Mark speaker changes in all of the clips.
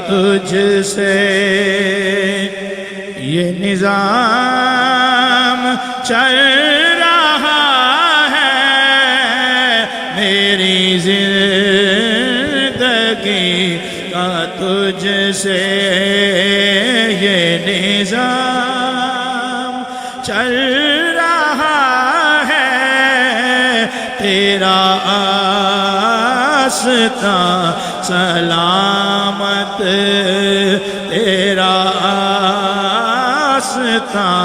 Speaker 1: تجھ سے یہ نظام چل رہا ہے، میری زندگی کا تجھ سے یہ نظام چل رہا ہے، تیرا آستاں سلامت، تیرا آستاں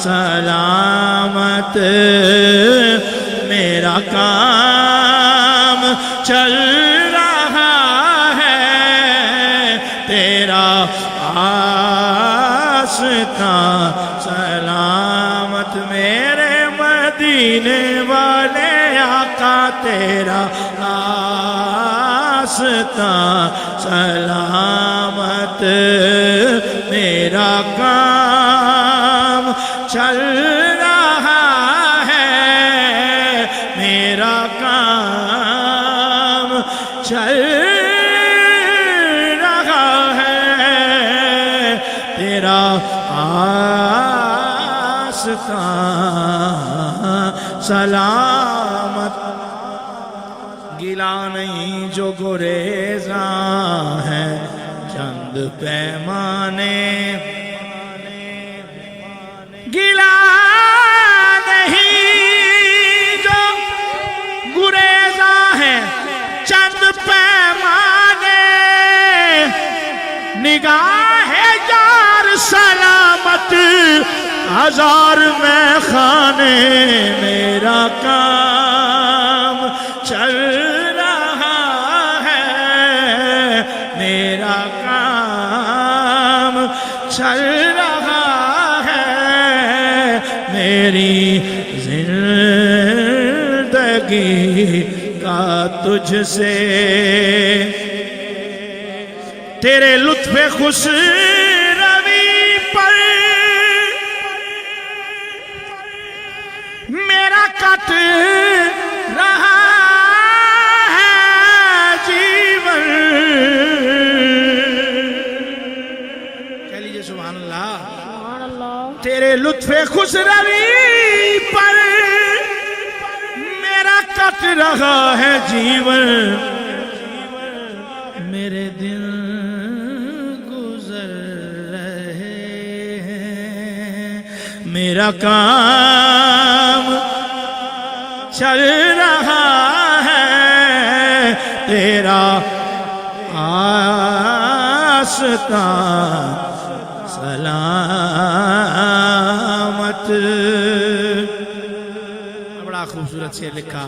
Speaker 1: سلامت، میرا کام چل رہا ہے، تیرا آستاں سلامت، میرے مدینے والے آقا تیرا آستاں سلامت، میرا کام چل رہا ہے، میرا کام چل رہا ہے، تیرا آستاں سلامت، گلا نہیں جو گریزاں ہے چند پیمانے، گلا نہیں جو گریزاں ہے چند پیمانے، نگاہ یار سلامت ہزار میں خانے، میرا کام چل رہا ہے، میرا کام چل رہا ہے، میری زندگی کا تجھ سے تیرے لطف خوش روی پر میرا کٹ رہا ہے جیون، کہہ لیجئے سبحان اللہ، تیرے لطف خوش روی پر میرا کٹ رہا ہے جیون، میرے دن گزر رہے ہیں، میرا کام چل رہا ہے، تیرا آستاں سلامت، بڑا خوبصورت سے لکھا،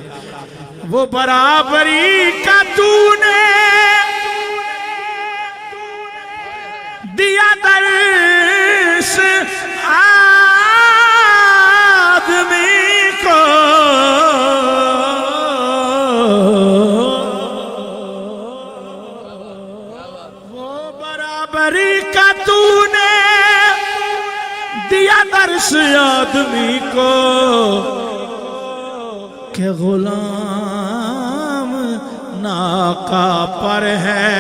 Speaker 1: وہ برابری کا تو نے دیا درس آدمی کو، وہ برابری کا تو نے دیا درس آدمی کو کہ غلام ناقہ پر ہے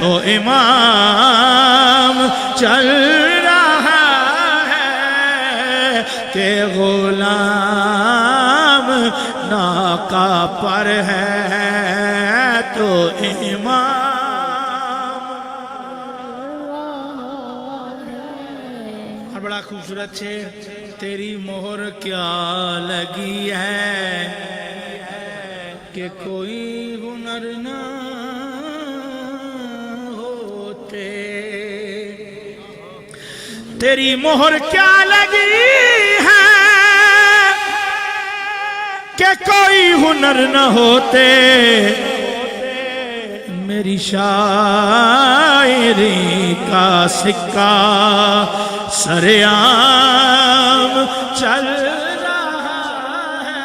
Speaker 1: تو امام چل رہا ہے، کہ غلام ناقہ پر ہے تو امام، اور بڑا خوبصورت شعر، تیری مہر کیا لگی ہے کہ کوئی ہنر نہ ہوتے، تیری مہر کیا لگی ہے کہ کوئی ہنر نہ ہوتے، میری شاعری کا سکہ سرعام چل رہا ہے،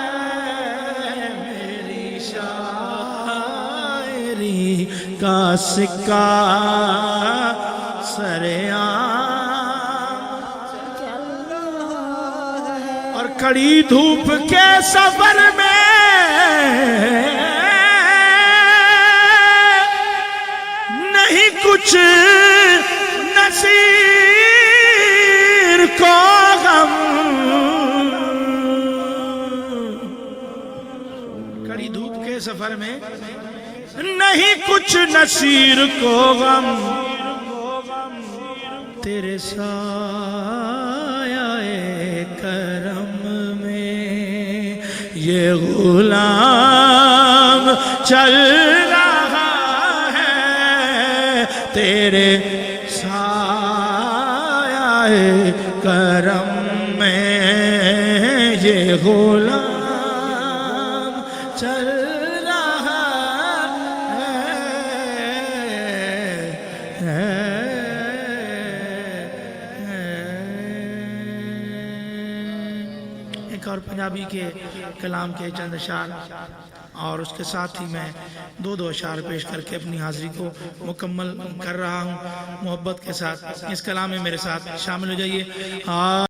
Speaker 1: میری شاعری کا سکہ سرعام چل رہا ہے، اور کڑی دھوپ کے سفر میں نہیں کچھ کڑی دھوپ کے سفر میں نہیں کچھ نصیر کو غم تیرے سایہ کرم میں یہ غلام چل رہا ہے تیرے سایہ کرم میں یہ غلام چل رہا ہے ایک اور پنجابی کے کلام کے چند اشعار اور اس کے ساتھ ہی میں دو اشعار پیش کر کے اپنی حاضری کو مکمل کر رہا ہوں۔ محبت کے ساتھ اس کلام میں میرے ساتھ شامل ہو جائیے۔